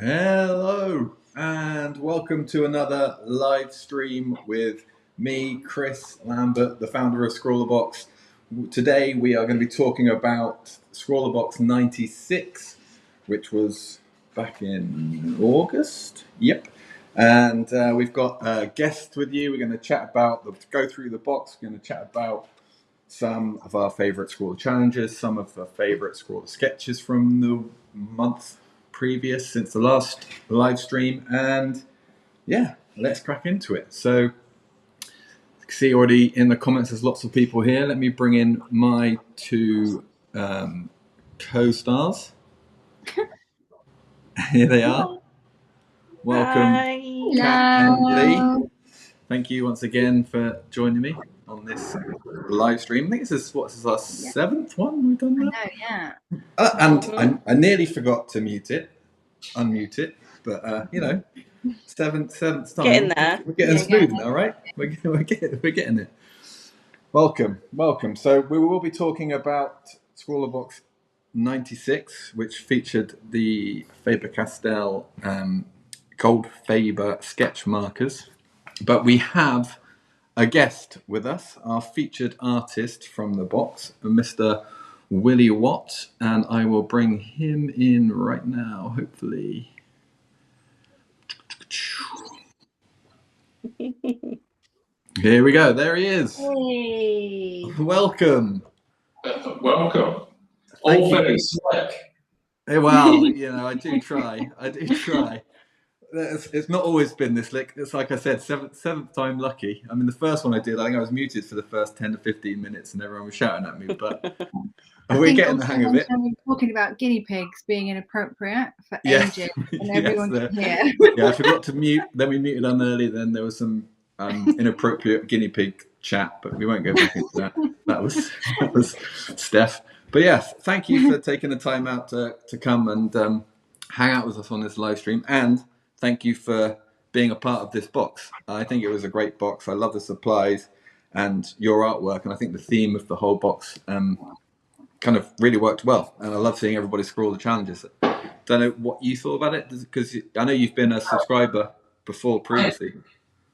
Hello and welcome to another live stream with me, Chris Lambert, the founder of ScrawlrBox. Today we are going to be talking about ScrawlrBox 96, which was back in August. Yep. And we've got a guest with you. We're going to chat about, go through the box. We're going to chat about some of our favourite Scrawler challenges, some of the favourite Scrawler sketches from the month previous since the last live stream, and yeah, let's crack into it. So you can see already in the comments there's lots of people here. Let me bring in my two co-stars. Here they are. Welcome. Hi. Kat and Lee. Thank you once again for joining me on this live stream. I think this is our seventh one we've done that. I know, yeah. And I nearly forgot to unmute it, but you know, seventh time. Getting there. We're getting smooth now, right? We're getting it. Welcome. So we will be talking about ScrawlrBox 96, which featured the Faber-Castell Gold Faber sketch markers. But we have a guest with us, our featured artist from the box, Mr. Willie Watt, and I will bring him in right now, hopefully. Here we go. There he is. Hey. Welcome. Welcome. All very slick. Well, you know, I do try. It's not always been this slick. It's like I said, seventh time lucky. I mean, the first one I did, I think I was muted for the first 10 to 15 minutes and everyone was shouting at me, but we're getting the hang of it. We're talking about guinea pigs being inappropriate for ages, and everyone can hear. Yeah, I forgot to mute. Then we muted on early. Then there was some inappropriate guinea pig chat, but we won't go back into that. That was Steph. But yes, thank you for taking the time out to come and hang out with us on this live stream, and thank you for being a part of this box. I think it was a great box. I love the supplies and your artwork, and I think the theme of the whole box kind of really worked well. And I love seeing everybody scroll the challenges. Don't know what you thought about it, because I know you've been a subscriber before previously.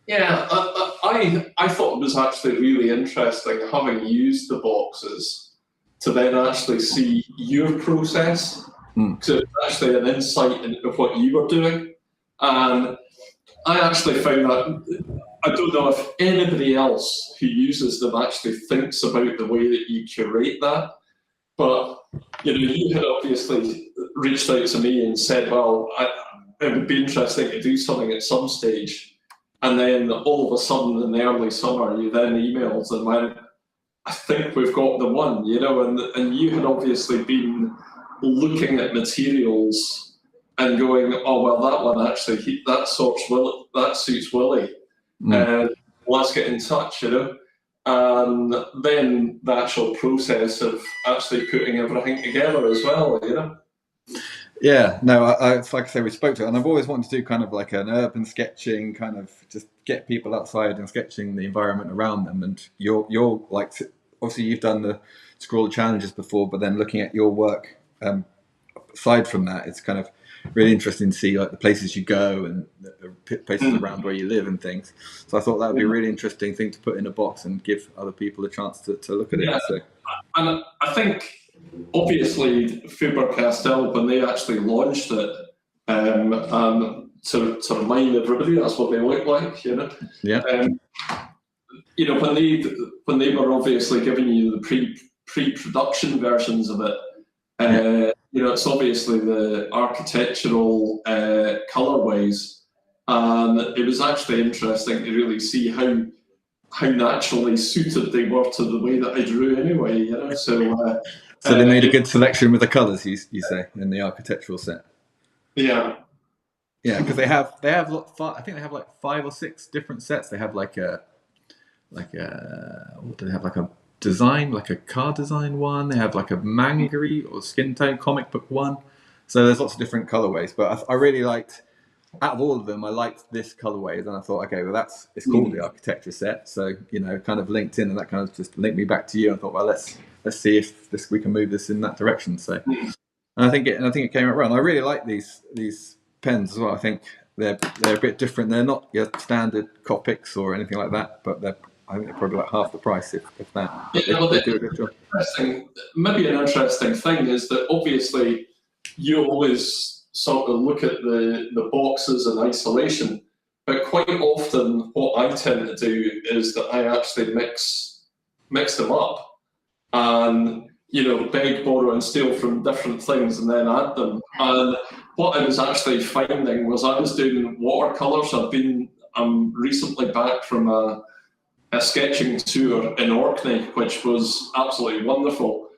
Yeah, I thought it was actually really interesting having used the boxes to then actually see your process. So it's actually an insight into what you were doing. And I actually found that, I don't know if anybody else who uses them actually thinks about the way that you curate that. But you know, you had obviously reached out to me and said, well, it would be interesting to do something at some stage. And then all of a sudden in the early summer, you then emailed and went, I think we've got the one, you know, and you had obviously been looking at materials and going, oh, well, that one actually, that suits Willie. Let's get in touch, you know. And then the actual process of actually putting everything together as well, you know. Yeah, no, it's like I say, we spoke to it, and I've always wanted to do kind of like an urban sketching, kind of just get people outside and sketching the environment around them. And you're like, obviously you've done the Scrawler challenges before, but then looking at your work aside from that, it's kind of really interesting to see like the places you go and the places around where you live and things. So I thought that would be a really interesting thing to put in a box and give other people a chance to look at it. So. And I think obviously Faber-Castell, when they actually launched it, to remind everybody that's what they look like, you know. Yeah. You know, when they were obviously giving you the pre-production versions of it, you know, it's obviously the architectural colorways, and it was actually interesting to really see how naturally suited they were to the way that I drew anyway, you know. So they made a good selection with the colors, you say, in the architectural set. Yeah. Yeah, because they have I think they have like 5 or 6 different sets. They have what do they have, like a design, like a car design one. They have like a manga or skin tone comic book one. So there's lots of different colorways. But I really liked, out of all of them, I liked this colorway. And I thought, okay, well it's called the architecture set. So, you know, kind of linked in, and that kind of just linked me back to you. And I thought, well, let's see if we can move this in that direction. So, and I think it came out well. And I really like these depends as well. I think they're a bit different. They're not your standard Copics or anything like that, but I think they're probably like half the price, if that. But they do a good job. Maybe an interesting thing is that obviously you always sort of look at the boxes in isolation, but quite often what I tend to do is that I actually mix them up and, beg, borrow and steal from different things and then add them. And what I was actually finding was I was doing watercolours. I'm recently back from a sketching tour in Orkney, which was absolutely wonderful.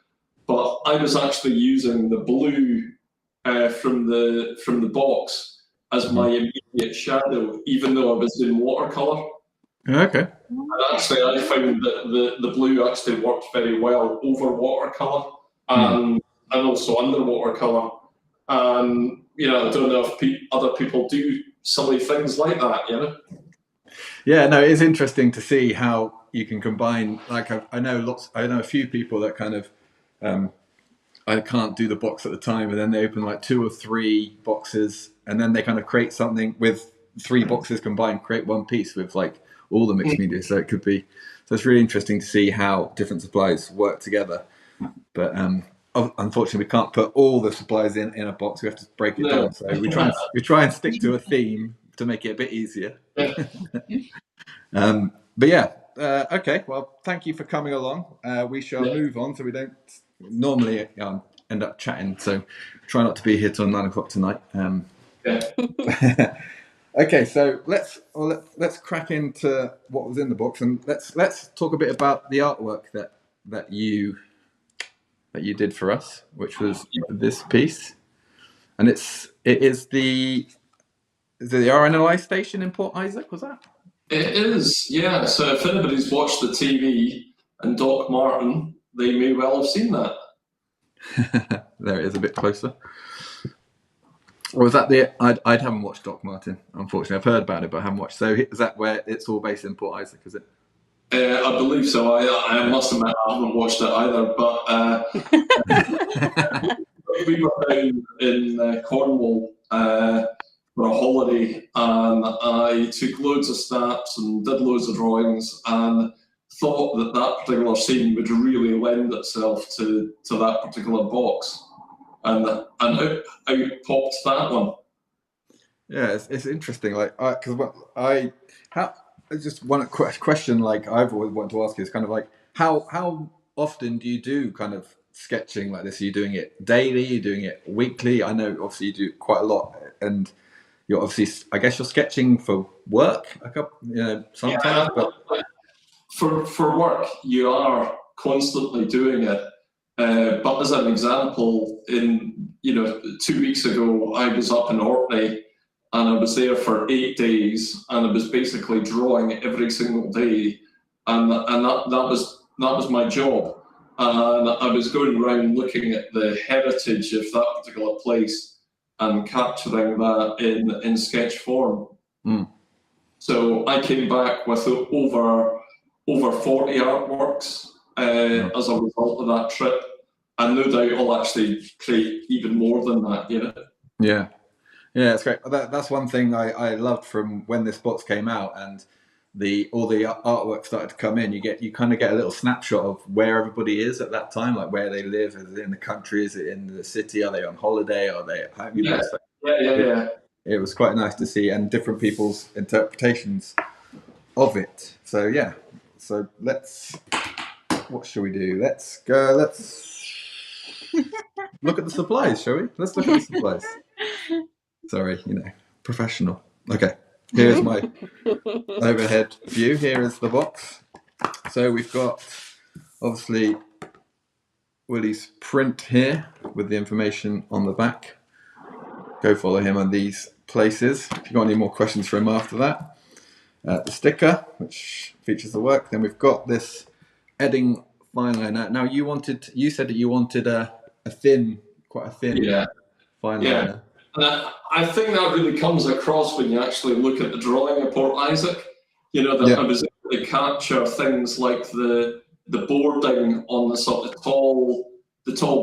But I was actually using the blue from the box as my immediate shadow, even though I was doing watercolour. Okay. And actually, I found that the blue actually worked very well over watercolour and also under watercolour. And I don't know if other people do silly things like that. Yeah, no, it's interesting to see how you can combine. Like I know a few people that kind of, I can't do the box at the time, and then they open like 2 or 3 boxes, and then they kind of create something with 3 boxes combined, create one piece with like all the mixed media. So it's really interesting to see how different supplies work together. But unfortunately, we can't put all the supplies in a box. We have to break it down. So we try and stick to a theme to make it a bit easier. But yeah, okay. Well, thank you for coming along. We shall move on, so we don't normally end up chatting. So try not to be here till 9 o'clock tonight. Okay, so let's crack into what was in the box, and let's talk a bit about the artwork that you did for us, which was this piece, and it is the RNLI station in Port Isaac, was that? It is, yeah. So if anybody's watched the TV and Doc Martin, they may well have seen that. There it is, a bit closer. Or was that I haven't watched Doc Martin, unfortunately. I've heard about it, but I haven't watched. So is that where it's all based in Port Isaac, is it? I believe so. I must admit I haven't watched it either, but we were down in Cornwall for a holiday, and I took loads of snaps and did loads of drawings and thought that particular scene would really lend itself to that particular box. And out popped that one. Yeah, it's interesting. Like, just one question. Like, I've always wanted to ask you is kind of like how often do you do kind of sketching like this? Are you doing it daily? Are you doing it weekly? I know obviously you do quite a lot, and you're obviously, I guess, you're sketching for work sometimes. Yeah, but for work, you are constantly doing it. But as an example, 2 weeks ago, I was up in Orkney and I was there for 8 days, and I was basically drawing every single day, and that was my job. And I was going around looking at the heritage of that particular place and capturing that in sketch form. So I came back with over 40 artworks as a result of that trip, and no doubt I'll actually create even more than that. Yeah, it's great. That's one thing I loved from when this box came out, and all the artwork started to come in. You kind of get a little snapshot of where everybody is at that time, like where they live. Is it in the country? Is it in the city? Are they on holiday? Are they at home? Yeah. It was quite nice to see, and different people's interpretations of it. So yeah. So what shall we do? Let's look at the supplies, shall we? Let's look at the supplies. Sorry, professional. Okay, here's my overhead view. Here is the box. So we've got, obviously, Willie's print here with the information on the back. Go follow him on these places. If you've got any more questions for him after that. The sticker, which features the work. Then we've got this Edding fine liner. Now you said that you wanted quite a thin fine liner. And I think that really comes across when you actually look at the drawing of Port Isaac. I was able to capture things like the boarding on the sort of tall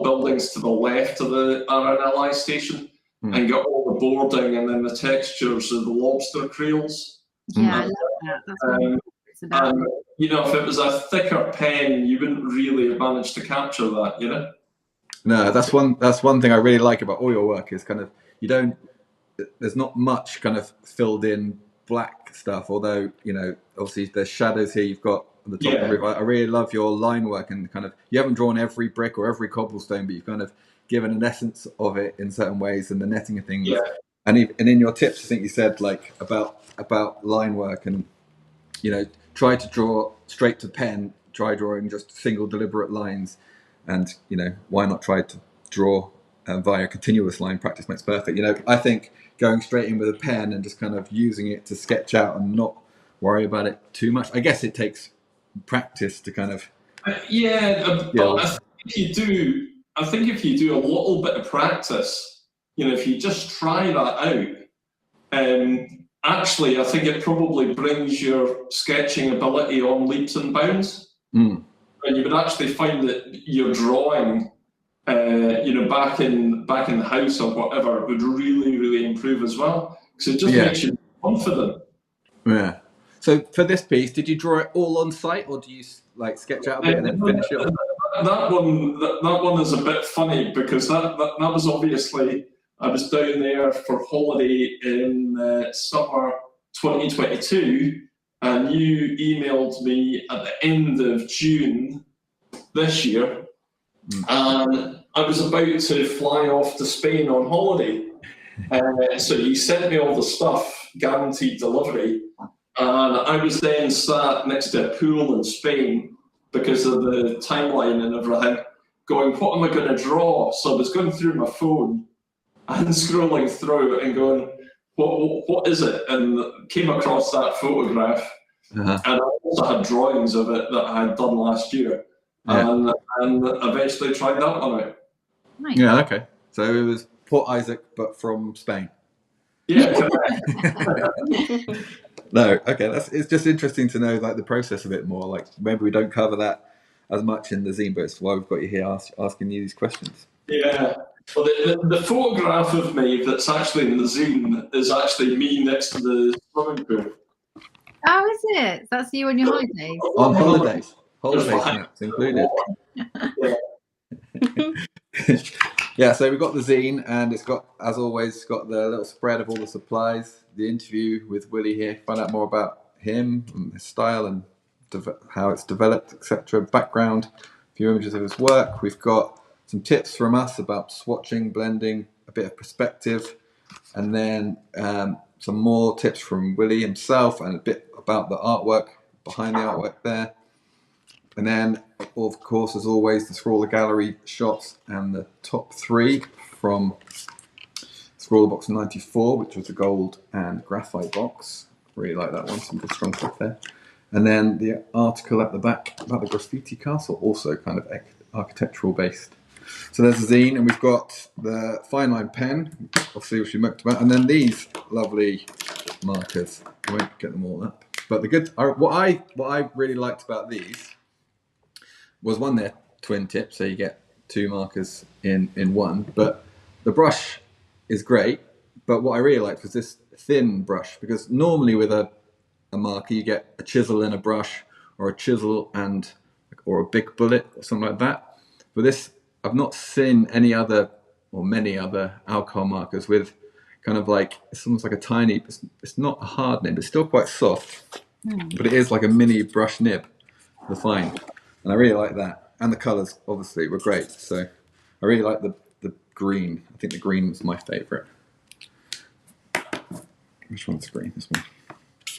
buildings to the left of the RNLI station, and get all all the boarding and then the textures of the lobster creels. Yeah, I love that. That's what it's about. And, you know, if it was a thicker pen, you wouldn't really have managed to capture that, you know? No, that's one thing I really like about all your work is kind of there's not much kind of filled in black stuff, although, you know, obviously there's shadows here you've got on the top of the roof. I really love your line work, and kind of, you haven't drawn every brick or every cobblestone, but you've kind of given an essence of it in certain ways, and the netting of things. And in your tips, I think you said like about line work, and, you know, try to draw straight to pen, try drawing just single deliberate lines. And, you know, why not try to draw via continuous line? Practice makes perfect. You know, I think going straight in with a pen and just kind of using it to sketch out and not worry about it too much. I guess it takes practice to kind of... But I think if you do a little bit of practice, you know, if you just try that out, actually, I think it probably brings your sketching ability on leaps and bounds. And you would actually find that your drawing, you know, back in the house or whatever, would really, really improve as well. Because it just makes you confident. Yeah. So for this piece, did you draw it all on site, or do you like sketch out a bit and then finish it? That one is a bit funny, because that was obviously, I was down there for holiday in summer 2022. And you emailed me at the end of June this year, and I was about to fly off to Spain on holiday. So you sent me all the stuff, guaranteed delivery, and I was then sat next to a pool in Spain because of the timeline and everything, going, what am I going to draw? So I was going through my phone and scrolling through and going, what is it? And came across that photograph. And I also had drawings of it that I had done last year, and eventually tried that one out. Nice. Yeah, okay. So it was Port Isaac, but from Spain. Yeah. No, okay. It's just interesting to know like the process a bit more. Like maybe we don't cover that as much in the zine, but it's why we've got you here asking you these questions. Yeah. Well, the photograph of me that's actually in the zine is actually me next to the swimming pool. Oh, is it? That's you on your holidays? On holidays. Holiday snaps included. Yeah, so we've got the zine, and it's got, as always, it's got the little spread of all the supplies, the interview with Willie here, find out more about him and his style and how it's developed, etc. Background, a few images of his work. We've got some tips from us about swatching, blending, a bit of perspective, and then some more tips from Willie himself and a bit about the artwork, behind the artwork there. And then, of course, as always, the Scrawler Gallery shots and the top 3 from ScrawlrBox 94, which was a gold and graphite box. Really like that one, some good strong stuff there. And then the article at the back about the graffiti castle, also kind of architectural based. So there's the zine, and we've got the fine line pen, obviously, which we mocked about, and then these lovely markers. I won't get them all up. But the good, what I really liked about these was, one, they're twin tip, so you get 2 markers in one. But the brush is great. But what I really liked was this thin brush, because normally with a marker you get a chisel and a brush, or a chisel or a big bullet or something like that. But this, I've not seen any other or many other alcohol markers with kind of like, it's almost like a tiny, it's not a hard nib, it's still quite soft, but it is like a mini brush nib, the fine. And I really like that. And the colours, obviously, were great. So I really like the green. I think the green was my favourite. Which one's green? This one.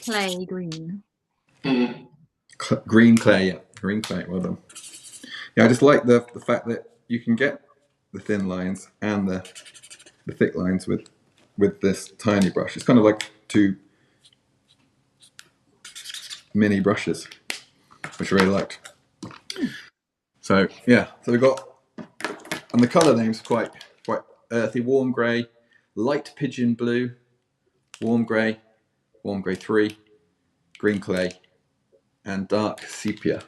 Clay green. Green clay, yeah. Green clay, well done. Yeah, I just like the fact that you can get the thin lines and the thick lines with this tiny brush. It's kind of like 2 mini brushes, which I really liked. So yeah, so we've got, and the colour names quite earthy: warm grey, light pigeon blue, warm grey 3, green clay, and dark sepia.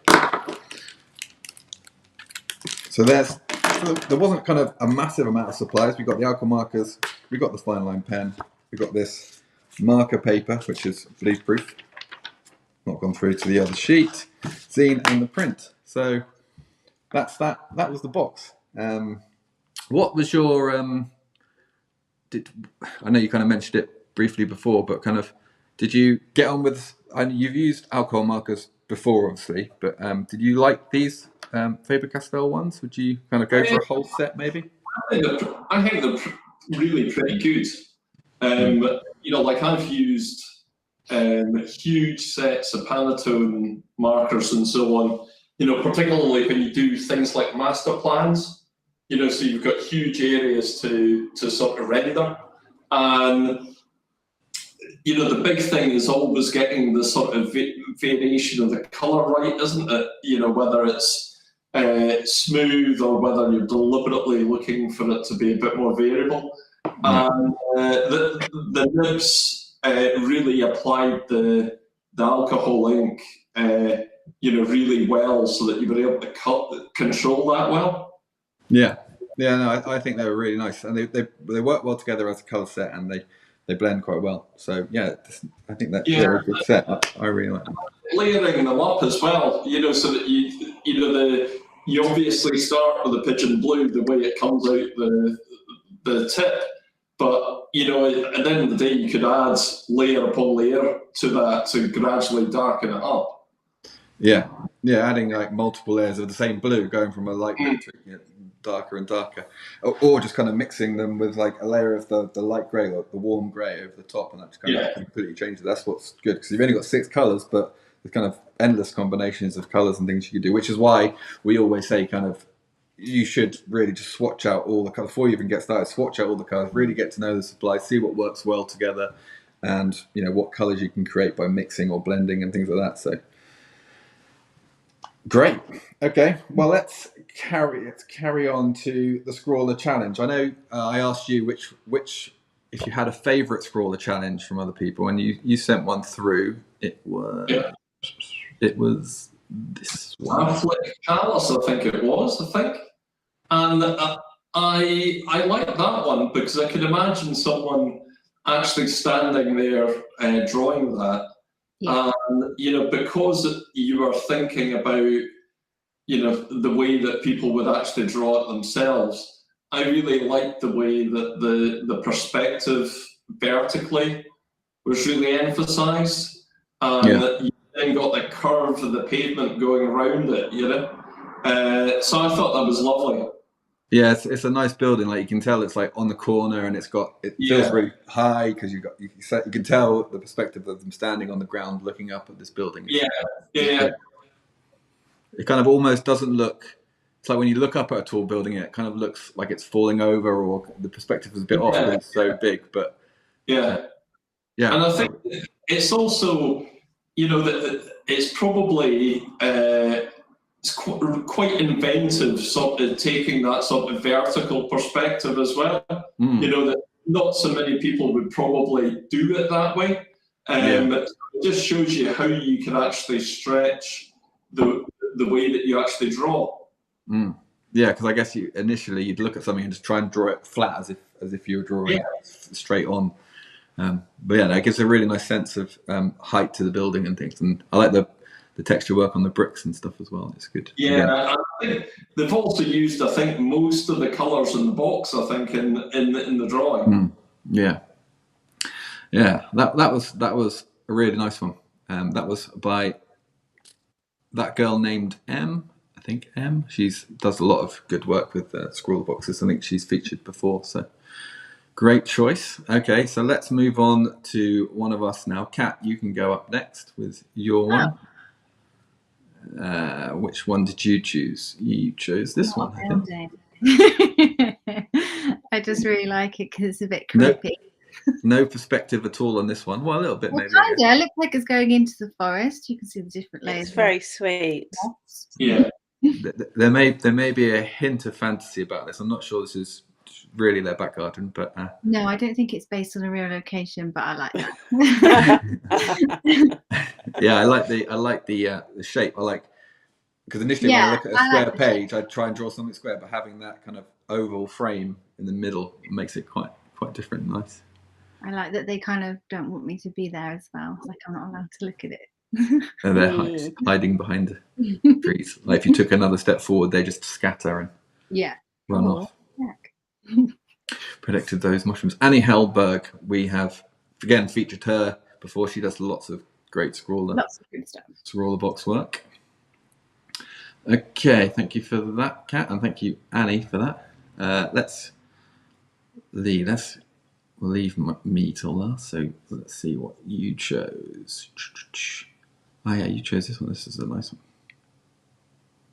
So there wasn't kind of a massive amount of supplies. We got the alcohol markers, we got the fine line pen. We got this marker paper, which is bleed proof. Not gone through to the other sheet. Zine and the print. So that's that. That was the box. What was your? I know you kind of mentioned it briefly before, but kind of, did you get on with? You've used alcohol markers before, obviously, but did you like these Faber-Castell ones? Would you kind of go for a whole set, maybe? I think they're really pretty good. Like I've used huge sets of Pantone markers and so on. Particularly when you do things like master plans. So you've got huge areas to sort of render, and the big thing is always getting the sort of variation of the colour right, isn't it? Whether it's smooth or whether you're deliberately looking for it to be a bit more variable. And the nibs really applied the alcohol ink, really well, so that you were able to control that well. Yeah, no, I think they were really nice, and they work well together as a colour set, and they blend quite well. So yeah, I think that they're a good set. I really like them. Layering them up as well, so that you obviously start with the pigeon blue, the way it comes out the tip, but at the end of the day, you could add layer upon layer to that to gradually darken it up. Yeah, adding like multiple layers of the same blue, going from a light blue to darker and darker, or just kind of mixing them with like a layer of the light grey, like the warm grey over the top, and that just kind of completely changes it. That's what's good, because you've only got 6 colours, but there's kind of endless combinations of colours and things you can do, which is why we always say kind of you should really just swatch out all the colours before you even get started. Swatch out all the colours, really get to know the supply, see what works well together, and what colours you can create by mixing or blending and things like that. So great. Okay, well let's carry on to the Scrawler challenge. I know I asked you which if you had a favourite Scrawler challenge from other people, and you sent one through. It was this one. Flick Palace, I think it was. And I like that one because I could imagine someone actually standing there drawing that. Yeah. And because you are thinking about the way that people would actually draw it themselves, I really liked the way that the perspective vertically was really emphasised, and that you then got the curve of the pavement going around it. So I thought that was lovely. Yeah, it's a nice building. Like you can tell, it's like on the corner, and it feels really high because you can tell the perspective of them standing on the ground looking up at this building. Yeah. It kind of almost doesn't look. It's like when you look up at a tall building, it kind of looks like it's falling over, or the perspective is a bit off because it's so big. But yeah. And I think it's also, that it's probably. It's quite inventive, sort of taking that sort of vertical perspective as well. That not so many people would probably do it that way. It just shows you how you can actually stretch the way that you actually draw. Yeah, because I guess initially you'd look at something and just try and draw it flat as if you were drawing straight on. But yeah, that gives a really nice sense of height to the building and things. And I like the texture work on the bricks and stuff as well. It's good. Yeah, I think they've also used, I think, most of the colours in the box, I think, in the drawing. Yeah. That was a really nice one. That was by that girl named M. I think M. She does a lot of good work with ScrawlrBoxes. I think she's featured before. So great choice. Okay, so let's move on to one of us now. Kat, you can go up next with your one. Which one did you choose? You chose this one, I think. I just really like it because it's a bit creepy. No perspective at all on this one. Well, a little bit maybe. Kinda. It looks like it's going into the forest. You can see the different layers. It's very sweet. Yeah. There may be a hint of fantasy about this. I'm not sure this is really their back garden, but no, I don't think it's based on a real location, but I like that. Yeah, I like the shape. I like, because initially when I look at a square page, I try and draw something square, but having that kind of oval frame in the middle makes it quite quite different, nice. I like that they kind of don't want me to be there as well. It's like I'm not allowed to look at it. And they're hiding behind trees. Like if you took another step forward, they just scatter and run off. Predicted those mushrooms. Annie Hellberg, we have again featured her before. She does lots of great Lots of good stuff. ScrawlrBox work. Okay, thank you for that, Kat, and thank you, Annie, for that. Let's leave me till last. So let's see what you chose. Oh yeah, you chose this one. This is a nice one.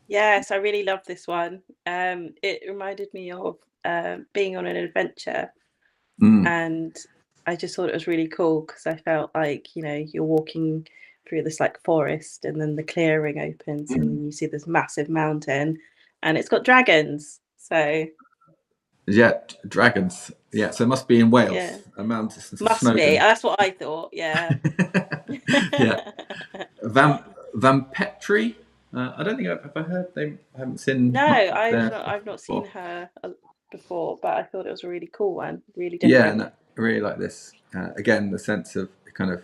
Yes, I really love this one. It reminded me of being on an adventure, and I just thought it was really cool because I felt like, you're walking through this like forest, and then the clearing opens, and then you see this massive mountain, and it's got dragons. So yeah, dragons. Yeah, so it must be in Wales. Yeah. A mountain. Must Snowdon. be. That's what I thought. Yeah. Yeah. Vampetri. I don't think I've ever heard. I haven't seen. No, I've not seen her before, but I thought it was a really cool one. Really different. Yeah, and I really like this. Again, the sense of kind of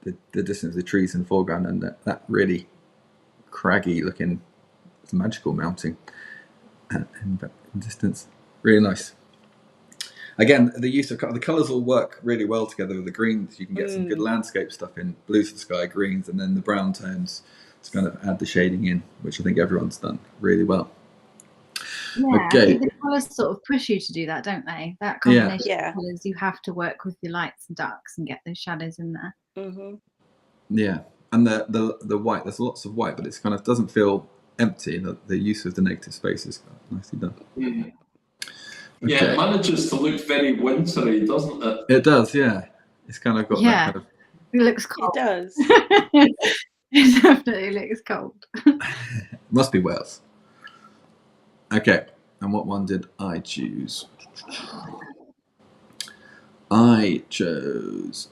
the distance of the trees in the foreground, and that really craggy looking, magical mountain in distance. Really nice. Again, the use of the colours all work really well together with the greens. You can get some good landscape stuff in blues to the sky, greens, and then the brown tones to kind of add the shading in, which I think everyone's done really well. Yeah, okay. I think the colours sort of push you to do that, don't they? That combination of colours, you have to work with your lights and darks and get those shadows in there. Mm-hmm. Yeah, and the white, there's lots of white, but it's kind of doesn't feel empty. The use of the negative space is nicely done. Mm-hmm. Okay. Yeah, it manages to look very wintry, doesn't it? It does, yeah. It's kind of got that kind of... It looks cold. It does. It definitely looks cold. Must be Wales. Okay, and what one did I choose? I chose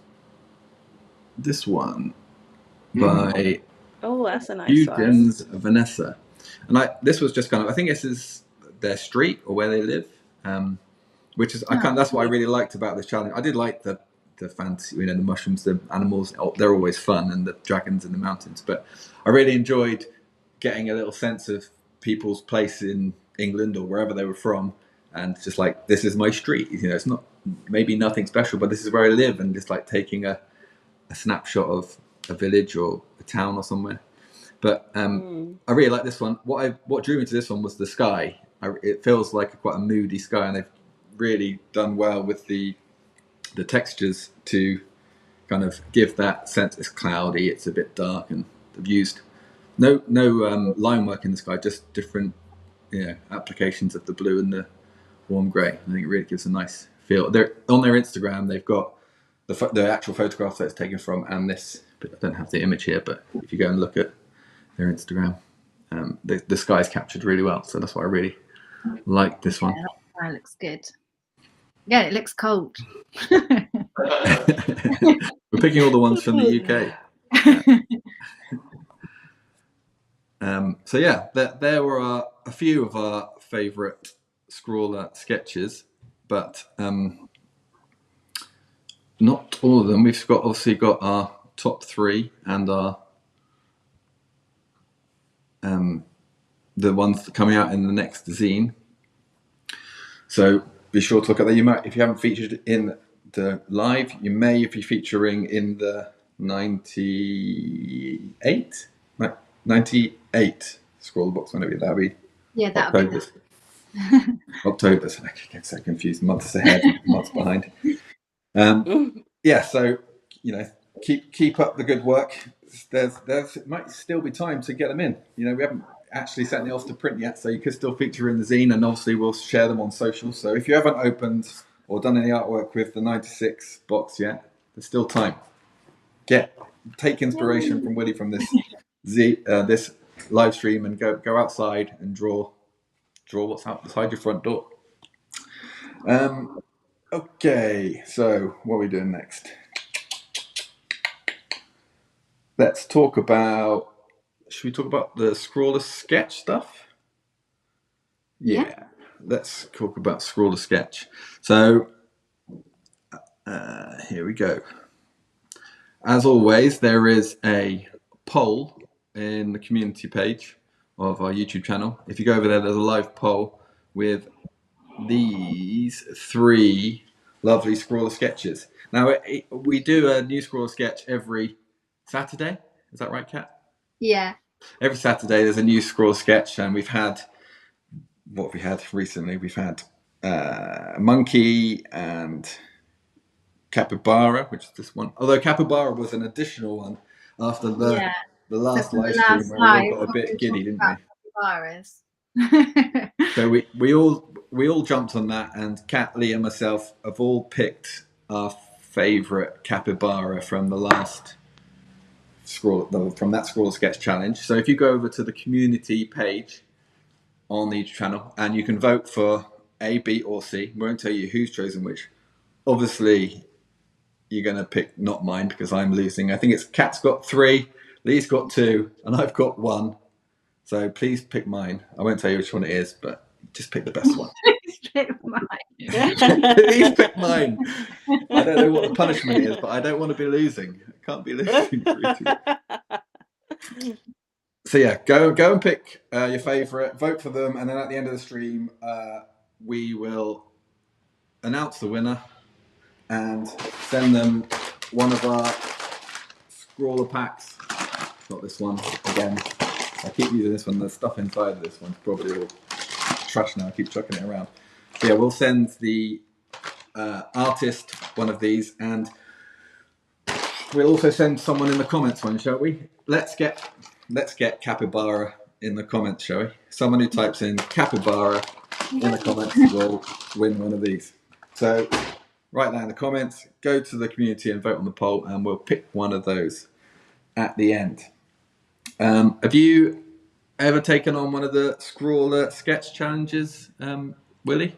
this one by that's a nice Eugen's size. Vanessa. And this was just kind of, I think this is their street or where they live, which is that's what I really liked about this challenge. I did like the fantasy, the mushrooms, the animals, they're always fun, and the dragons in the mountains, but I really enjoyed getting a little sense of people's place in England or wherever they were from, and just like, this is my street, it's not maybe nothing special, but this is where I live, and just like taking a snapshot of a village or a town or somewhere. But I really like this one. What drew me to this one was the sky. It feels like quite a moody sky, and they've really done well with the textures to kind of give that sense. It's cloudy, it's a bit dark, and they've used no line work in the sky, just different applications of the blue and the warm grey. I think it really gives a nice feel. They're on their Instagram, they've got the actual photograph that it's taken from, and this, but I don't have the image here, but if you go and look at their Instagram, the sky is captured really well, so that's why I really like this one. That looks good. Yeah, it looks cold. We're picking all the ones from the UK. So yeah, there were a few of our favourite Scrawler sketches, but not all of them. We've obviously got our top three and our the ones coming out in the next zine. So be sure to look at that. If you haven't featured in the live, you may if you're featuring in the 98 ScrawlrBox, whenever that'll be. Yeah, that'll be October. So I get so confused. Months ahead, months behind. So keep up the good work. There might still be time to get them in. We haven't actually sent it off to print yet, so you could still feature in the zine, and obviously we'll share them on social. So if you haven't opened or done any artwork with the 96 box yet, there's still time. Take inspiration from Willie from this this live stream, and go outside and draw what's outside your front door. Okay, so what are we doing next? Let's talk about. Should we talk about the Scrawler sketch stuff? Yeah. Let's talk about Scrawler sketch. So Here we go. As always, there is a poll in the community page of our YouTube channel. If you go over there, there's a live poll with these 3 lovely Scrawler sketches. Now, we do a new Scrawler sketch every Saturday. Is that right, Kat? Yeah. Every Saturday there's a new Scrawler sketch, and we've had, what have we had recently? We've had Monkey and Capybara, which is this one. Although Capybara was an additional one after the last live stream where we all got a bit giddy, didn't we? Capybaras. So we all jumped on that, and Kat, Lee, and myself have all picked our favourite capybara from the last from that Scrawler Sketch Challenge. So if you go over to the community page on the YouTube channel, and you can vote for A, B, or C. We won't tell you who's chosen which. Obviously, you're going to pick not mine because I'm losing. I think it's Kat's got 3, Lee's got 2, and I've got 1. So please pick mine. I won't tell you which one it is, but just pick the best one. Please pick mine. Please pick mine. I don't know what the punishment is, but I don't want to be losing. I can't be losing. So yeah, go and pick your favourite, vote for them, and then at the end of the stream, we will announce the winner and send them one of our Scrawler packs. Not this one again. I keep using this one. The stuff inside of this one's probably all trash now. I keep chucking it around. So yeah, we'll send the artist one of these, and we'll also send someone in the comments one, shall we? Let's get Capybara in the comments, shall we? Someone who types in Capybara in the comments will win one of these. So write that in the comments, go to the community and vote on the poll, and we'll pick one of those at the end. Have you ever taken on one of the Scrawler sketch challenges, Willie?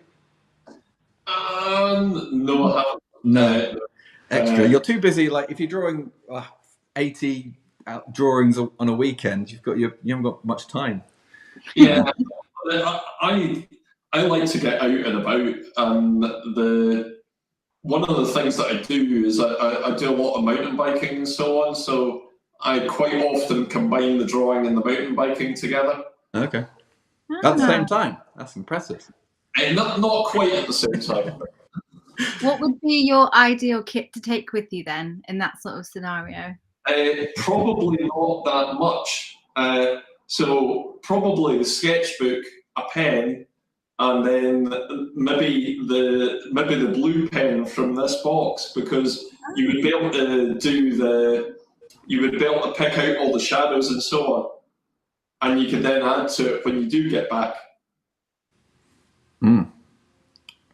No, I haven't. No. Extra. You're too busy. Like if you're drawing 80 drawings on a weekend, you haven't got much time. Yeah, I like to get out and about, and one of the things that I do is I do a lot of mountain biking and so on. So I quite often combine the drawing and the mountain biking together. Okay. At the same time. That's impressive. Not quite at the same time. What would be your ideal kit to take with you then in that sort of scenario? Probably not that much. So probably the sketchbook, a pen, and then maybe the blue pen from this box, because you would be able to pick out all the shadows and so on, and you can then add to it when you do get back.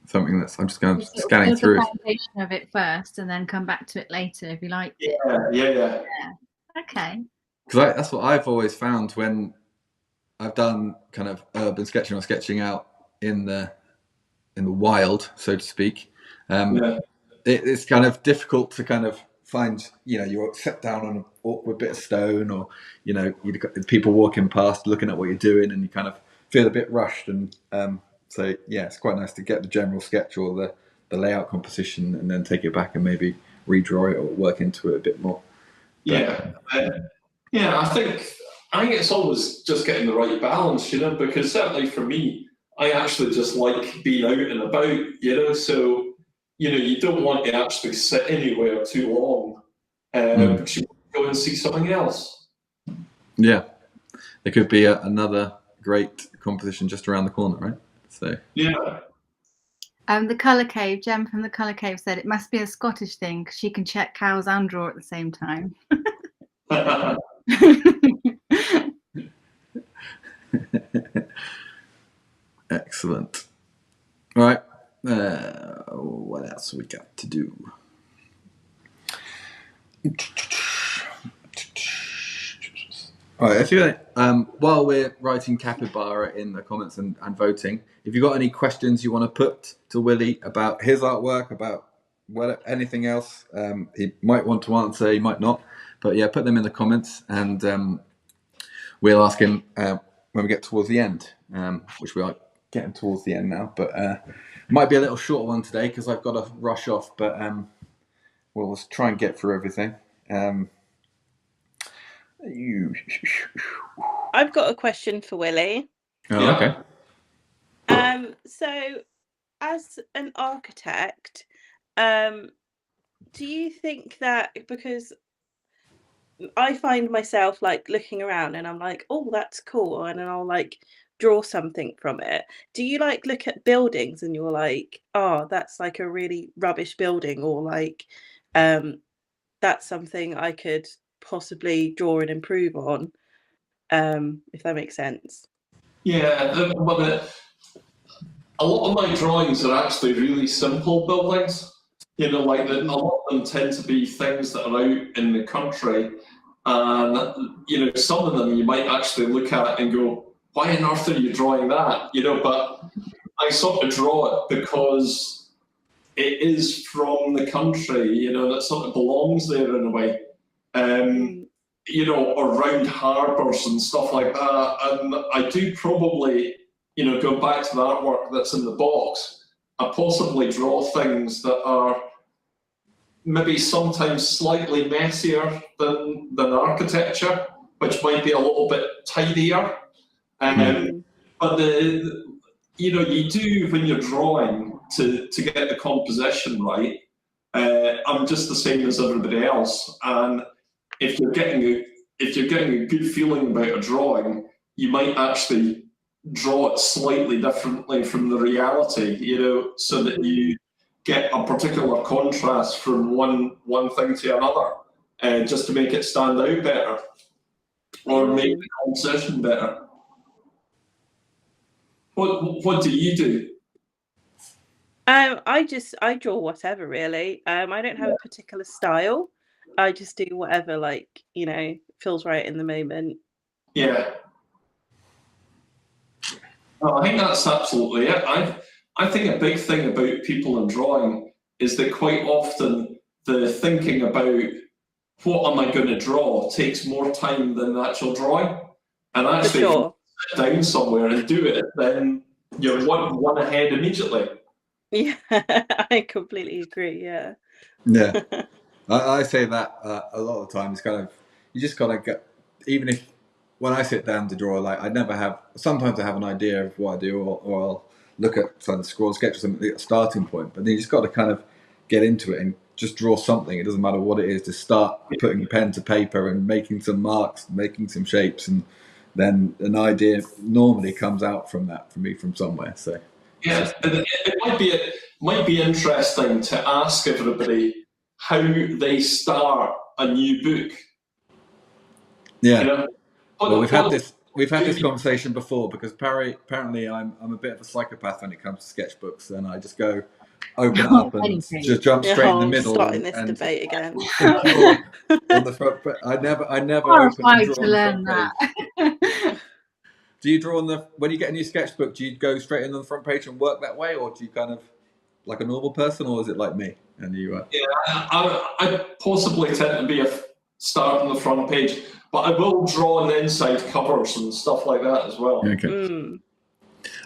Something that's I'm just going to scanning through. The foundation of it first, and then come back to it later if you like. Yeah. Okay. Because that's what I've always found when I've done kind of urban sketching or sketching out in the wild, so to speak. It's kind of difficult to kind of find, you're set down on an awkward bit of stone, or you've got people walking past looking at what you're doing, and you kind of feel a bit rushed. And so yeah, it's quite nice to get the general sketch or the layout composition, and then take it back and maybe redraw it or work into it a bit more. I think it's always just getting the right balance, because certainly for me, I actually just like being out and about, so you don't want to actually sit anywhere too long, because you want to go and see something else. Yeah, there could be another great composition just around the corner, right? So yeah. The Colour Cave, Jem from the Colour Cave said it must be a Scottish thing because she can check cows and draw at the same time. Excellent. All right. What else we got to do? All right. If you while we're writing Capybara in the comments and voting, if you've got any questions you want to put to Willie about his artwork, about anything else, he might want to answer, he might not, but yeah, put them in the comments, and we'll ask him when we get towards the end, which we are getting towards the end now, but it might be a little shorter one today because I've got to rush off, but Well, let's try and get through everything. I've got a question for Willie. Oh, okay. So, as an architect, do you think that, because I find myself like looking around and I'm like, oh, that's cool, and then I'll like draw something from it. Do you like look at buildings and you're like, oh, that's like a really rubbish building, or like that's something I could possibly draw and improve on, if that makes sense? Yeah, a lot of my drawings are actually really simple buildings. You know, like a lot of them tend to be things that are out in the country, and you know, some of them you might actually look at and go, "Why on earth are you drawing that?" You know, but I sort of draw it because it is from the country. You know, that sort of belongs there in a way. You know, around harbours and stuff like that. And I do probably, you know, go back to the artwork that's in the box, I possibly draw things that are maybe sometimes slightly messier than architecture, which might be a little bit tidier. But you know, you do, when you're drawing, to get the composition right. I'm just the same as everybody else, and if you're getting a good feeling about a drawing, you might actually draw it slightly differently from the reality, you know, so that you get a particular contrast from one thing to another, just to make it stand out better, or make the composition better. What do you do? I draw whatever, really. I don't have a particular style. I just do whatever, like, you know, feels right in the moment. Yeah. I think that's absolutely it. I think a big thing about people in drawing is that quite often the thinking about what am I going to draw takes more time than the actual drawing. And actually, if you sit down somewhere and do it, then you're one ahead immediately. Yeah, I completely agree. Yeah. Yeah. I say that a lot of times. Kind of, you just gotta get. Even if when I sit down to draw, like I never have. Sometimes I have an idea of what I do, or I'll look at some scroll sketch or something, a starting point. But then you just got to kind of get into it and just draw something. It doesn't matter what it is. Just start putting pen to paper and making some marks, making some shapes, and then an idea normally comes out from that for me from somewhere. So yeah, it might be interesting to ask everybody how they start a new book. Yeah. You know? Well, we've had this conversation before, because apparently I'm a bit of a psychopath when it comes to sketchbooks, and I just go open it up and just jump straight in the middle. Starting this debate again. On the front, but I never open and draw on the front page. Do you draw when you get a new sketchbook? Do you go straight in on the front page and work that way, or do you kind of like a normal person, or is it like me and you? Yeah, I possibly tend to be a start on the front page, but I will draw on the inside covers and stuff like that as well. Okay.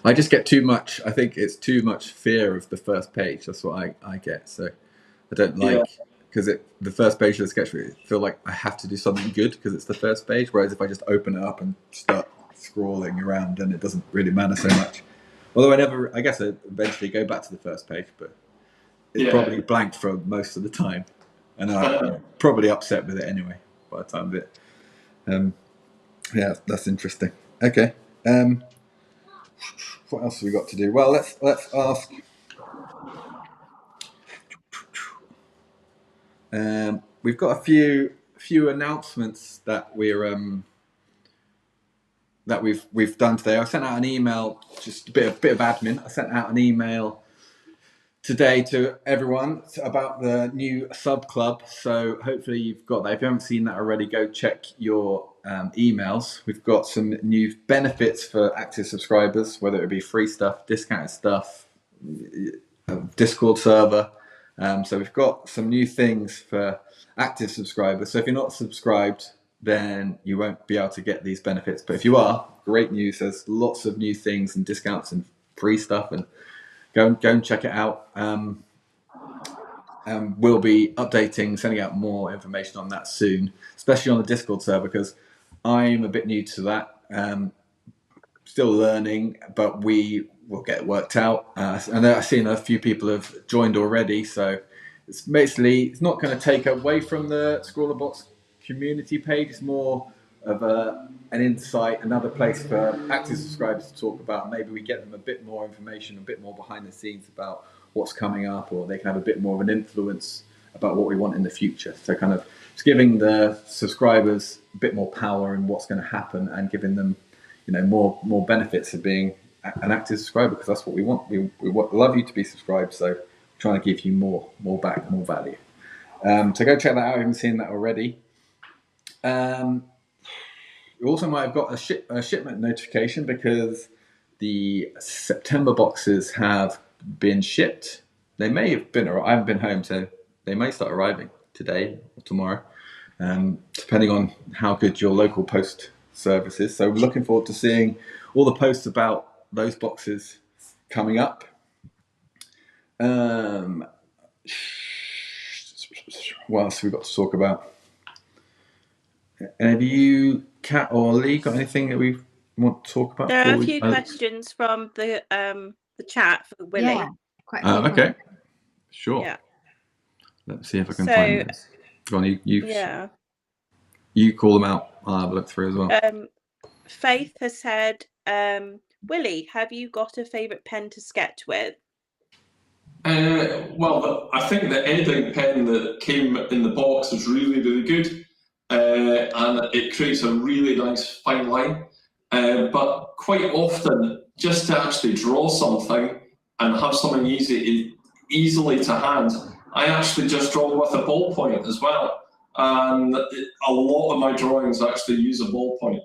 I just get too much. I think it's too much fear of the first page. That's what I get. So I don't like, because the first page of the sketchbook, I feel like I have to do something good because it's the first page. Whereas if I just open it up and start scrolling around, then it doesn't really matter so much. Although I guess I eventually go back to the first page, but it's probably blank for most of the time, and I'm probably upset with it anyway by the time of it. Yeah, that's interesting. Okay. What else have we got to do? Well, let's ask. We've got a few announcements that we've done today. I sent out an email, just a bit of admin. I sent out an email today to everyone about the new sub club. So hopefully you've got that. If you haven't seen that already, go check your emails. We've got some new benefits for active subscribers, whether it be free stuff, discounted stuff, Discord server. So we've got some new things for active subscribers. So if you're not subscribed, then you won't be able to get these benefits. But if you are, great news. There's lots of new things and discounts and free stuff, and go and check it out. we'll be updating, sending out more information on that soon, especially on the Discord server, because I'm a bit new to that. Still learning, but we will get it worked out. And I've seen a few people have joined already, so it's not going to take away from the ScrawlrBox community page. It's more of an insight, another place for active subscribers to talk about. Maybe we get them a bit more information, a bit more behind the scenes about what's coming up, or they can have a bit more of an influence about what we want in the future. So kind of just giving the subscribers a bit more power in what's going to happen, and giving them more benefits of being an active subscriber, because that's what we want. We love you to be subscribed, so trying to give you more back, more value. So go check that out if you haven't seen that already. You also might have got a shipment notification, because the September boxes have been shipped. They may have been, I haven't been home, so they may start arriving today or tomorrow, depending on how good your local post service is. So we're looking forward to seeing all the posts about those boxes coming up. What else have we got to talk about? Have you, Kat or Lee, got anything that we want to talk about? There are a few questions from the chat for Willie. Yeah, quite a few. Okay, sure. Yeah. Let's see if I can find this. Go on, you call them out. I'll have a look through as well. Faith has said, Willie, have you got a favourite pen to sketch with? Well, I think the ending pen that came in the box is really, really good. And it creates a really nice fine line. But quite often, just to actually draw something and have something easily to hand, I actually just draw with a ballpoint as well. And a lot of my drawings actually use a ballpoint.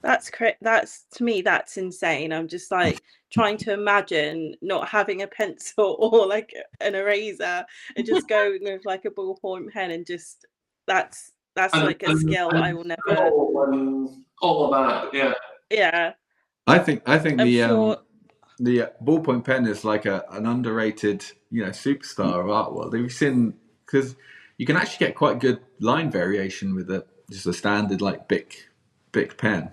To me, that's insane. I'm just like trying to imagine not having a pencil or like an eraser and just going with like a ballpoint pen, and just that's like a skill I will never. All of that, yeah. Yeah. I think the ballpoint pen is like an underrated, superstar of art world. Have you seen? Because you can actually get quite good line variation with just a standard like Bic pen.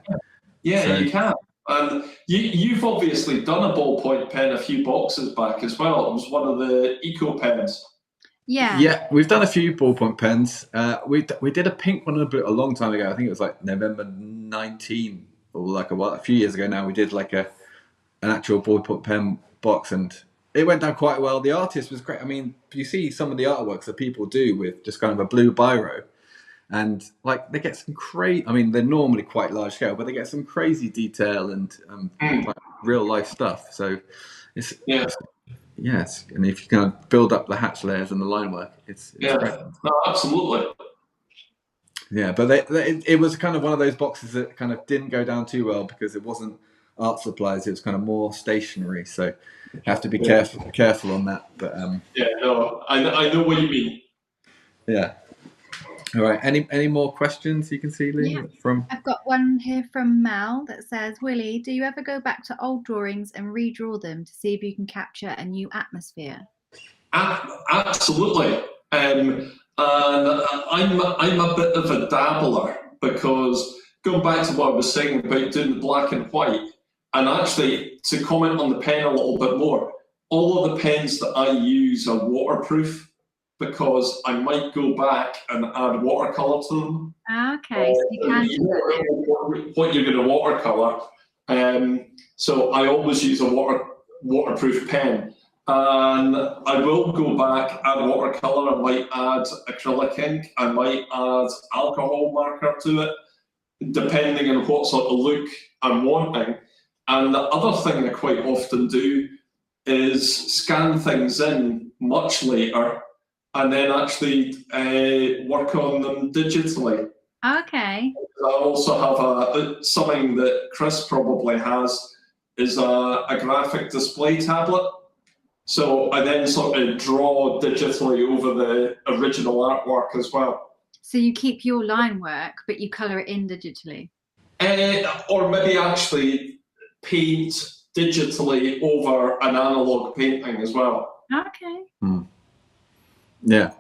Yeah, so you can. And you've obviously done a ballpoint pen a few boxes back as well. It was one of the eco pens. Yeah, we've done a few ballpoint pens. We did a pink one a long time ago. I think it was like November 19, or like a few years ago now. We did like an actual ballpoint pen box, and it went down quite well. The artist was great. I mean, you see some of the artworks that people do with just kind of a blue biro, and like they get some crazy. I mean, they're normally quite large scale, but they get some crazy detail and like real life stuff. So it's yes, and if you kind of build up the hatch layers and the line work, it's great. No, absolutely. Yeah, but it was kind of one of those boxes that kind of didn't go down too well, because it wasn't art supplies; it was kind of more stationery. So you have to be careful on that. But I know what you mean. Yeah. All right. Any more questions you can see, Lee? Yeah. I've got one here from Mel that says, Willie, do you ever go back to old drawings and redraw them to see if you can capture a new atmosphere? Absolutely. And I'm a bit of a dabbler, because going back to what I was saying about doing the black and white, and actually to comment on the pen a little bit more, all of the pens that I use are waterproof, because I might go back and add watercolour to them. Okay, so you can do what you're going to watercolour. So I always use a waterproof pen. And I will go back, add watercolour, I might add acrylic ink, I might add alcohol marker to it, depending on what sort of look I'm wanting. And the other thing I quite often do is scan things in much later, and then actually work on them digitally. Okay. I also have something that Chris probably has, is a graphic display tablet. So I then sort of draw digitally over the original artwork as well. So you keep your line work, but you colour it in digitally? Or maybe actually paint digitally over an analog painting as well. Okay. Yeah,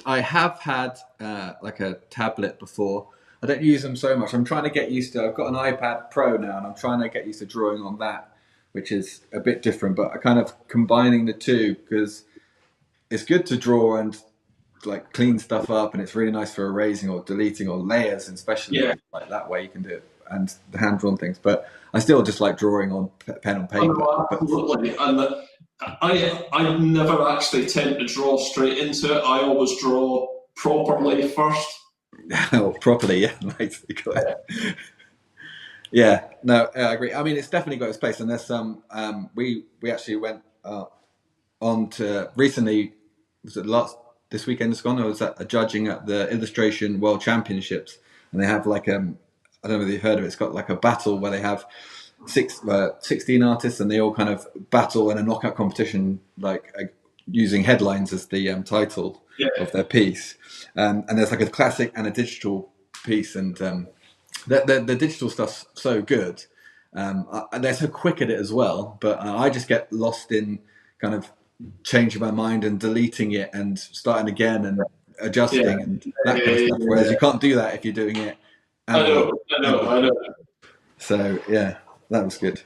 I have had like a tablet before. I don't use them so much. I'm trying to get used to. I've got an iPad Pro now, and I'm trying to get used to drawing on that, which is a bit different. But I kind of combining the two because it's good to draw and like clean stuff up, and it's really nice for erasing or deleting or layers, and especially like that way you can do it, and the hand drawn things. But I still just like drawing on pen and paper. Oh, absolutely, and I never actually tend to draw straight into it. I always draw properly first. Oh, properly, yeah, nice. Yeah, no, I agree. I mean, it's definitely got its place, and there's some. We actually went on to recently. Was it this weekend? It's gone. Or was that a judging at the Illustration World Championships? And they have like I don't know whether you've heard of it. It's got like a battle where they have 16 artists, and they all kind of battle in a knockout competition, like using headlines as the title of their piece. And there's like a classic and a digital piece, and the digital stuff's so good. They're so quick at it as well, but I just get lost in kind of changing my mind and deleting it and starting again and adjusting and that kind of stuff. Whereas you can't do that if you're doing it. I know. So yeah, that was good.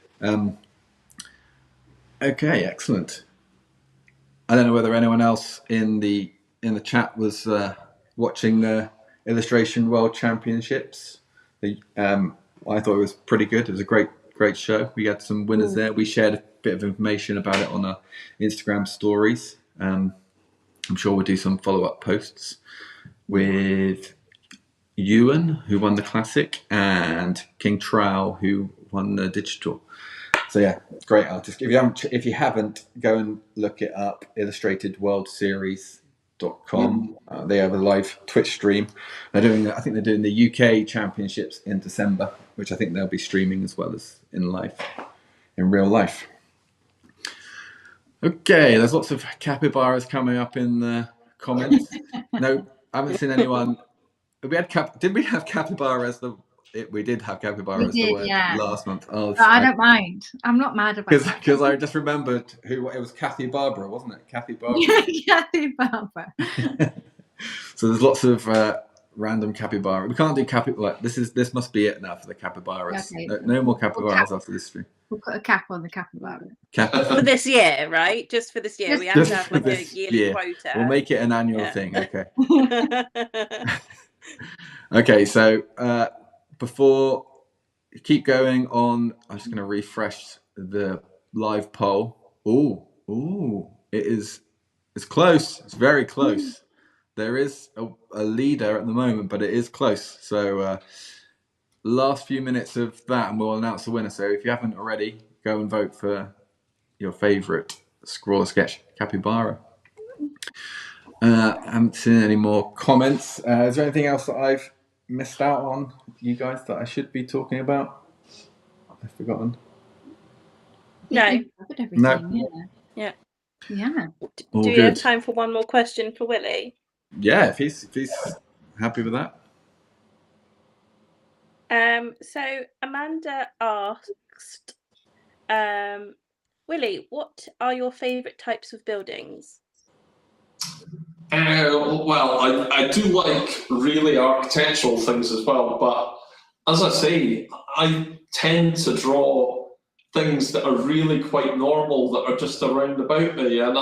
Okay, excellent. I don't know whether anyone else in the chat was watching the Illustration World Championships. I thought it was pretty good. It was a great show. We had some winners there. We shared a bit of information about it on our Instagram stories. I'm sure we'll do some follow-up posts with Ewan, who won the classic, and King Trow, who won the digital. So yeah, great artist. If you haven't, go and look it up. illustratedworldseries.com. They have a live Twitch stream. I think they're doing the UK Championships in December, which I think they'll be streaming as well as in real life. Okay, there's lots of capybaras coming up in the comments. No, I haven't seen anyone. Did we have capybaras? We did have capybaras last month. Oh, I don't mind. I'm not mad about it. Because I just remembered it was Kathy Barbara, wasn't it? Kathy Barbara. Kathy Barbara. So there's lots of random capybara. We can't do capybara. This must be it now for the capybaras. Okay. No more capybaras after this stream. We'll put a cap on the capybara. For this year, right? Just for this year. We have to have like a yearly quota. We'll make it an annual thing. Okay. Okay, so before you keep going on, I'm just going to refresh the live poll. It's close. It's very close. There is a leader at the moment, but it is close. So last few minutes of that, and we'll announce the winner. So if you haven't already, go and vote for your favourite Scrawler sketch, Capybara. I haven't seen any more comments. Is there anything else that I've missed out on, you guys, that I should be talking about? I've forgotten. No. Yeah. Do you have time for one more question for Willie? Yeah, if he's happy with that. So Amanda asked, Willie, what are your favourite types of buildings? Well, I do like really architectural things as well, but as I say, I tend to draw things that are really quite normal, that are just around about me, and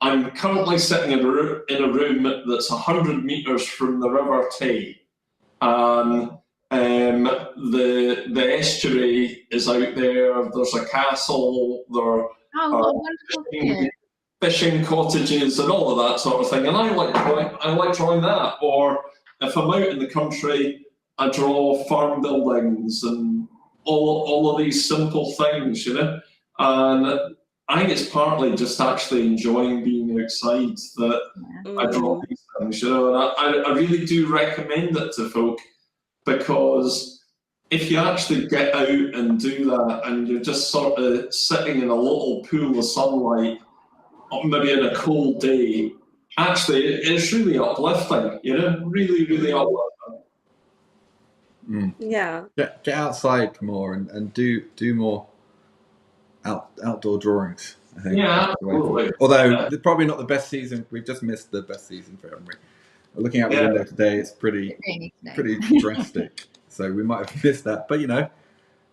I'm currently sitting in a room that's 100 metres from the River Tay, and the estuary is out there. There's a castle. There are fishing cottages and all of that sort of thing, and I like drawing that. Or if I'm out in the country, I draw farm buildings and all of these simple things, And I think it's partly just actually enjoying being outside that I draw these things, And I really do recommend it to folk, because if you actually get out and do that, and you're just sort of sitting in a little pool of sunlight, or maybe in a cold day, actually it's really uplifting, really, really uplifting. Yeah. Get outside more and do more outdoor drawings. I think. Yeah, absolutely. Although probably not the best season. We've just missed the best season for Emery. Looking out the window today, it's pretty drastic. So we might have missed that. But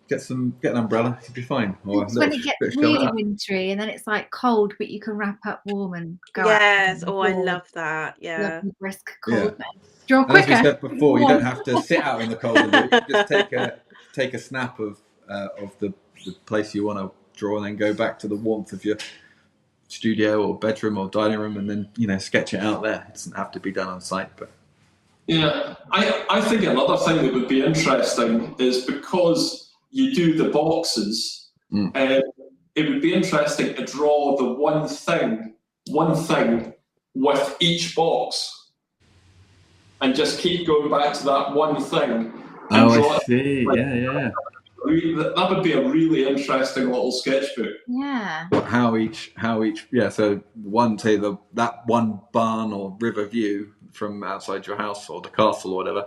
get an umbrella, you'll be fine. Or it's when it gets really wintry and then it's like cold, but you can wrap up warm and go out. Yes. Oh, I love that. Yeah. Lovely, brisk cold. And as we said before, you don't have to sit out in the cold. You just take a snap of the place you want to draw, and then go back to the warmth of your studio or bedroom or dining room, and then sketch it out there. It doesn't have to be done on site, but I think another thing that would be interesting is because you do the boxes, it would be interesting to draw the one thing with each box, and just keep going back to that one thing. I see. Yeah. That would be a really interesting little sketchbook. Yeah. How each. Yeah. So that one barn or river view from outside your house or the castle or whatever,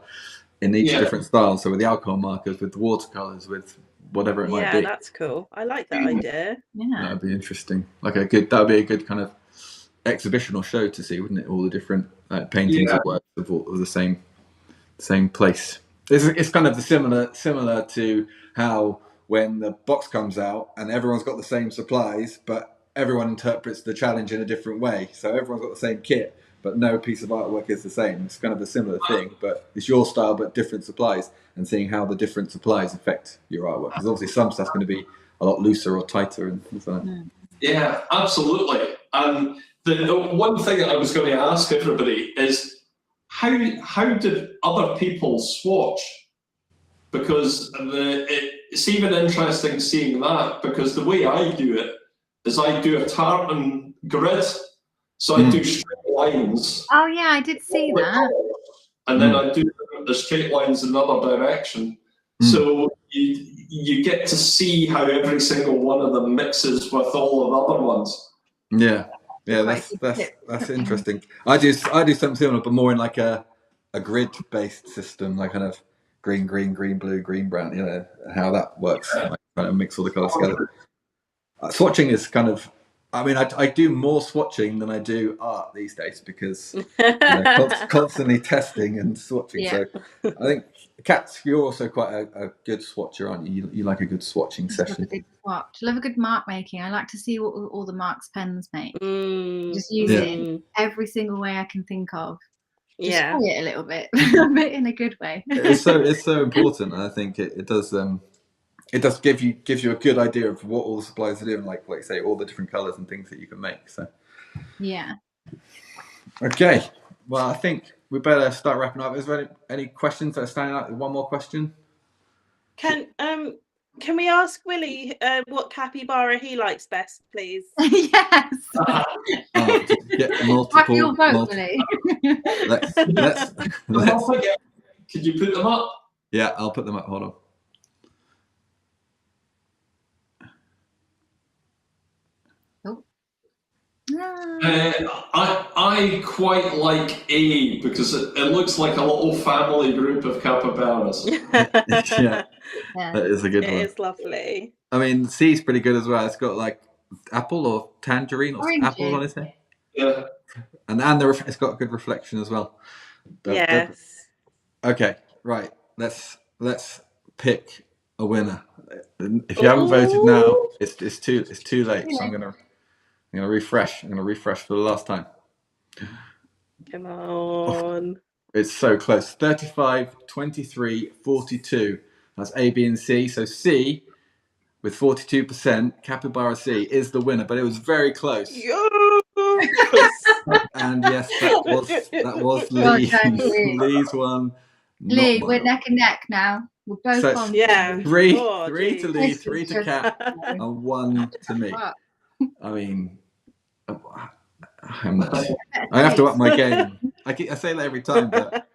in each different style. So with the alcohol markers, with the watercolors, with whatever it might be. Yeah, that's cool. I like that idea. Yeah. That'd be interesting. That would be a good kind of exhibitional show to see, wouldn't it? All the different paintings of works of the same place. It's kind of similar to how when the box comes out and everyone's got the same supplies, but everyone interprets the challenge in a different way. So everyone's got the same kit, but no piece of artwork is the same. It's kind of a similar thing, but it's your style, but different supplies, and seeing how the different supplies affect your artwork. Because obviously some stuff's going to be a lot looser or tighter and things like that. Yeah, absolutely. And the one thing that I was going to ask everybody is, how did other people swatch? Because it's even interesting seeing that, because the way I do it is I do a tartan grid. So I do straight lines. Oh yeah, I did see that. And then I do the straight lines in another direction. So you get to see how every single one of them mixes with all of the other ones. Yeah, that's interesting. I do something similar, but more in like a grid-based system, like kind of green, blue, green, brown. How that works. Like kind of mix all the colours together. Swatching is kind of. I mean, I do more swatching than I do art these days because constantly testing and swatching. Yeah. So I think, Kat, you're also quite a good swatcher, aren't you? You like a good swatching session. Love a good swatch. Love a good mark making. I like to see what all the marks pens make. Just use it in every single way I can think of. Just spray it a little bit, but in a good way. It's so important, and I think it does. It does gives you a good idea of what all the suppliers are doing, like you say, all the different colours and things that you can make. So yeah. Okay. Well, I think we better start wrapping up. Is there any questions that are standing out? One more question. Can we ask Willie what capybara he likes best, please? Yes. Get multiple. Your vote, Willie. Let's. Could you put them up? Yeah, I'll put them up. Hold on. I quite like A because it looks like a little family group of capybaras. Yeah, that is a good one. It is lovely. I mean, C is pretty good as well. It's got like apple or tangerine or apples on its head. Yeah, and it's got a good reflection as well. Yes. Okay, right. Let's pick a winner. If you haven't voted now, it's too late. So I'm gonna refresh. I'm gonna refresh for the last time. Come on. It's so close. 35, 23, 42. That's A, B, and C. So C, with 42%, Capybara C is the winner, but it was very close. And yes, that was Lee's one. Lee, we're neck and neck now. We're both on. Yeah. Three to Lee, 3 to Kat, and 1 to me. I mean, I have to up my game. I say that every time, but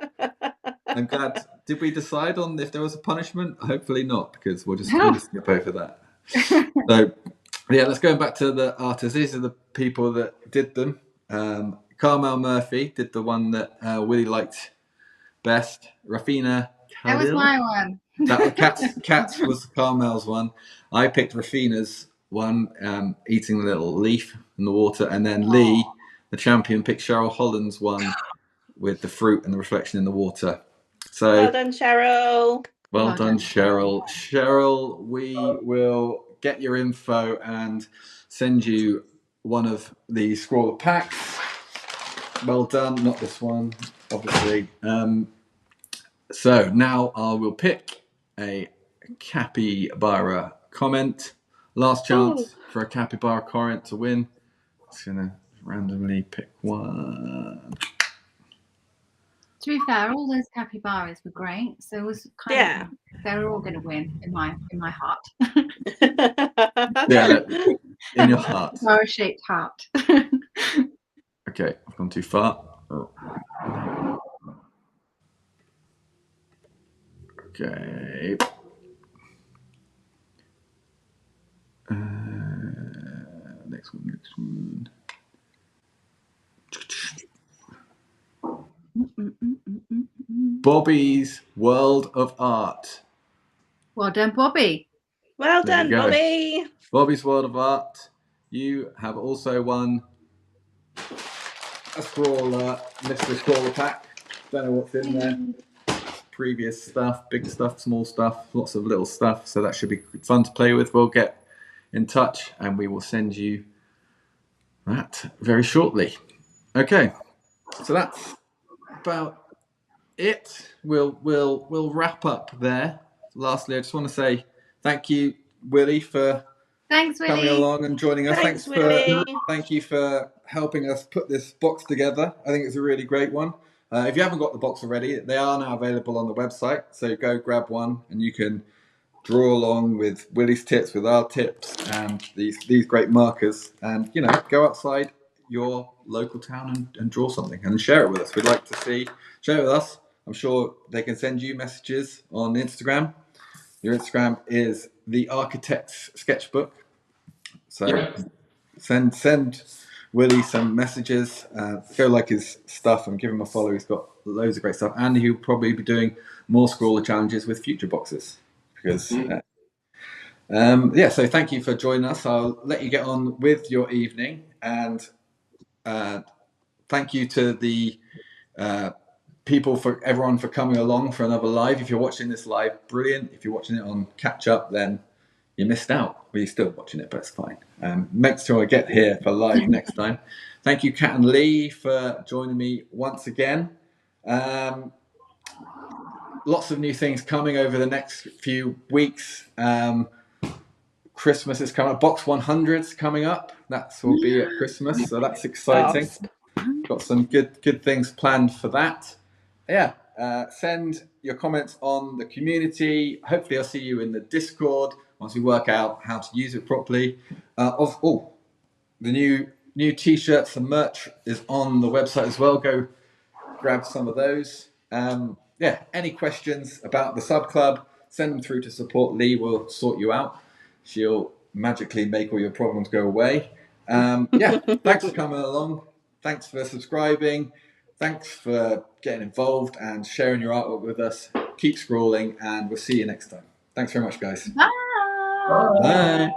I'm glad. Did we decide on if there was a punishment? Hopefully not, because we'll just skip over that. So, yeah, let's go back to the artists. These are the people that did them. Carmel Murphy did the one that Willie liked best. Rafina Khalil. That was my one. Kat's was Carmel's one. I picked Rafina's one, eating the little leaf in the water, and then Lee, the champion, picked Cheryl Holland's one with the fruit and the reflection in the water. So well done, Cheryl. Well done, Cheryl. Cheryl, we will get your info and send you one of the Scrawler packs. Well done, not this one, obviously. So now I will pick a capybara comment. Last chance for a capybara comment to win. Just gonna randomly pick one. To be fair, all those capybaras were great, so it was kind of they were all going to win in my heart. Yeah, look, in your heart. Capybara-shaped heart. Okay, I've gone too far. Okay. Next one. Bobby's World of Art. Well done, Bobby. Well done, Bobby. Bobby's World of Art. You have also won a Scrawler, Mr. Scrawler pack. Don't know what's in there. Previous stuff, big stuff, small stuff, lots of little stuff. So that should be fun to play with. We'll get in touch and we will send you that very shortly. Okay, so that's about it. We'll wrap up there. Lastly, I just want to say thank you, Willie, for coming along and joining us. Thank you for helping us put this box together. I think it's a really great one. If you haven't got the box already, they are now available on the website. So go grab one and you can draw along with Willie's tips, with our tips, and these great markers. And, you know, go outside your local town and draw something and share it with us. We'd like to share it with us. I'm sure they can send you messages on Instagram. Your Instagram is The Architect's Sketchbook. So send Willie some messages. Go like his stuff and give him a follow. He's got loads of great stuff. And he'll probably be doing more Scrawler challenges with future boxes. Because, so thank you for joining us. I'll let you get on with your evening. And thank you to the everyone for coming along for another live. If you're watching this live, brilliant. If you're watching it on catch up, then you missed out. Well, you're still watching it, but it's fine. Make sure I get here for live next time. Thank you, Kat and Lee, for joining me once again. Lots of new things coming over the next few weeks. Christmas is coming up. Box 100's coming up. That will be at Christmas, so that's exciting. Got some good things planned for that. Yeah, send your comments on the community. Hopefully I'll see you in the Discord once we work out how to use it properly. The new t-shirts and merch is on the website as well. Go grab some of those. Any questions about the sub club, send them through to support. Lee will sort you out. She'll magically make all your problems go away. Thanks for coming along. Thanks for subscribing. Thanks for getting involved and sharing your artwork with us. Keep scrolling and we'll see you next time. Thanks very much, guys. Bye. Bye.